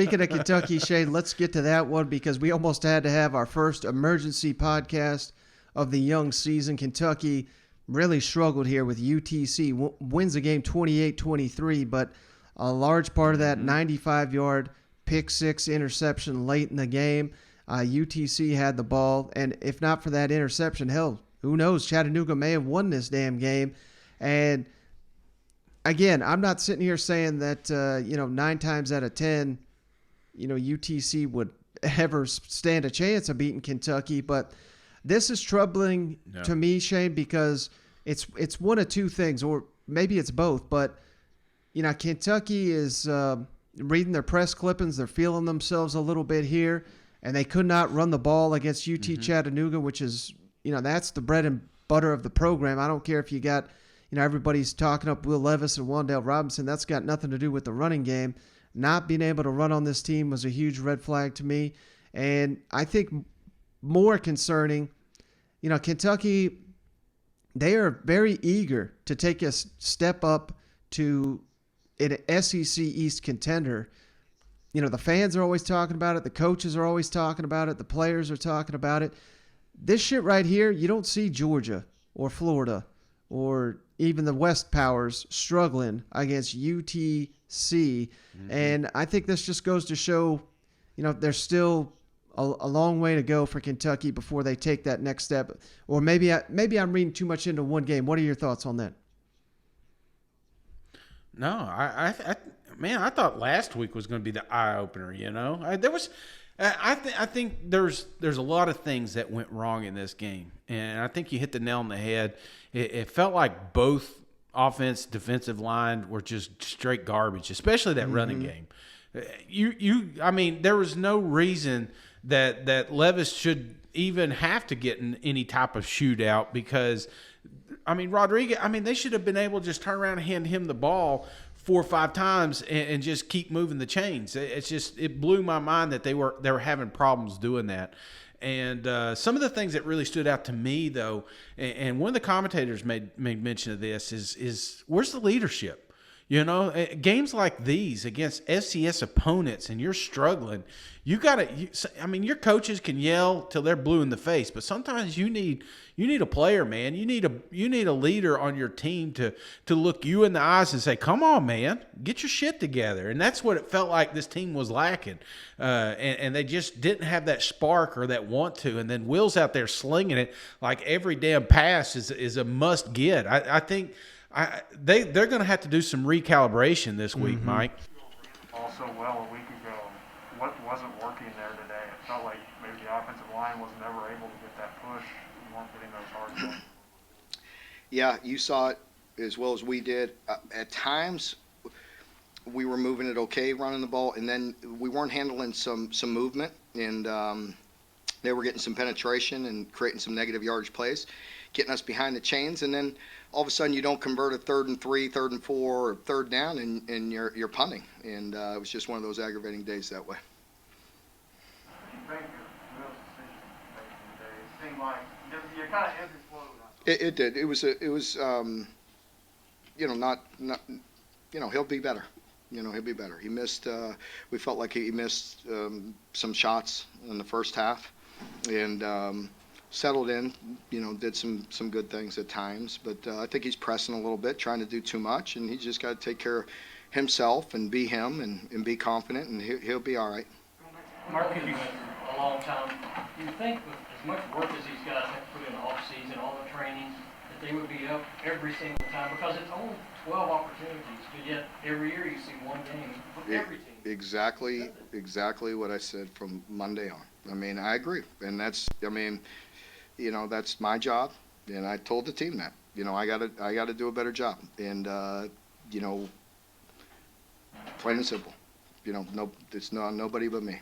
Speaking of Kentucky, Shane, let's get to that one because we almost had to have our first emergency podcast of the young season. Kentucky really struggled here with UTC. Wins the game 28-23, but a large part of that 95-yard pick six interception late in the game. UTC had the ball, and if not for that interception, hell, who knows? Chattanooga may have won this damn game. And again, I'm not sitting here saying that 9 times out of 10, UTC would ever stand a chance of beating Kentucky, but this is troubling to me, Shane, because it's one of two things, or maybe it's both. But Kentucky is reading their press clippings; they're feeling themselves a little bit here, and they could not run the ball against UT Chattanooga, which is that's the bread and butter of the program. I don't care if you got everybody's talking up Will Levis and Wan'Dale Robinson. That's got nothing to do with the running game. Not being able to run on this team was a huge red flag to me, and I think more concerning, Kentucky, they are very eager to take a step up to an SEC East contender. The fans are always talking about it. The coaches are always talking about it. The players are talking about it. This shit right here, you don't see Georgia or Florida or even the West Powers struggling against UTC. And I think this just goes to show, there's still a long way to go for Kentucky before they take that next step. Or maybe I'm reading too much into one game. What are your thoughts on that? No, I thought last week was going to be the eye opener. I think there's a lot of things that went wrong in this game, and I think you hit the nail on the head. It felt like both offense, defensive line were just straight garbage, especially that running game. There was no reason that Levis should even have to get in any type of shootout because, Rodriguez, they should have been able to just turn around and hand him the ball 4 or 5 times and just keep moving the chains. It blew my mind that they were having problems doing that. And some of the things that really stood out to me, though, and one of the commentators made mention of this is where's the leadership? Games like these against FCS opponents, and you're struggling. Your coaches can yell till they're blue in the face, but sometimes you need a player, man. You need a leader on your team to look you in the eyes and say, "Come on, man, get your shit together." And that's what it felt like this team was lacking, and they just didn't have that spark or that want to. And then Will's out there slinging it like every damn pass is a must get. I think. They're going to have to do some recalibration this week, Mike. Also, well, a week ago, what wasn't working there today? It felt like maybe the offensive line was never able to get that push. You weren't getting those hard ones. Yeah, you saw it as well as we did. At times, we were moving it okay, running the ball, and then we weren't handling some movement, and they were getting some penetration and creating some negative yardage plays, getting us behind the chains, and then all of a sudden you don't convert a 3rd and 3, 3rd and 4, or 3rd down, and you're punting. And it was just one of those aggravating days that way. You think your Will's decision making today? It seemed like you kind of ebbed and flowed. It did. It was he'll be better. He'll be better. He missed. We felt like he missed some shots in the first half, and settled in. Did some good things at times, but I think he's pressing a little bit, trying to do too much, and he's just got to take care of himself and be him and be confident, and he'll be all right. Mark, you've been a long time. Do you think with as much work as these guys have put in the off season, all the training, that they would be up every single time? Because it's only 12 opportunities, but yet every year you see one game for every team. Exactly what I said from Monday on. I agree, and that's that's my job, and I told the team that. I got to do a better job, and plain and simple. It's nobody but me.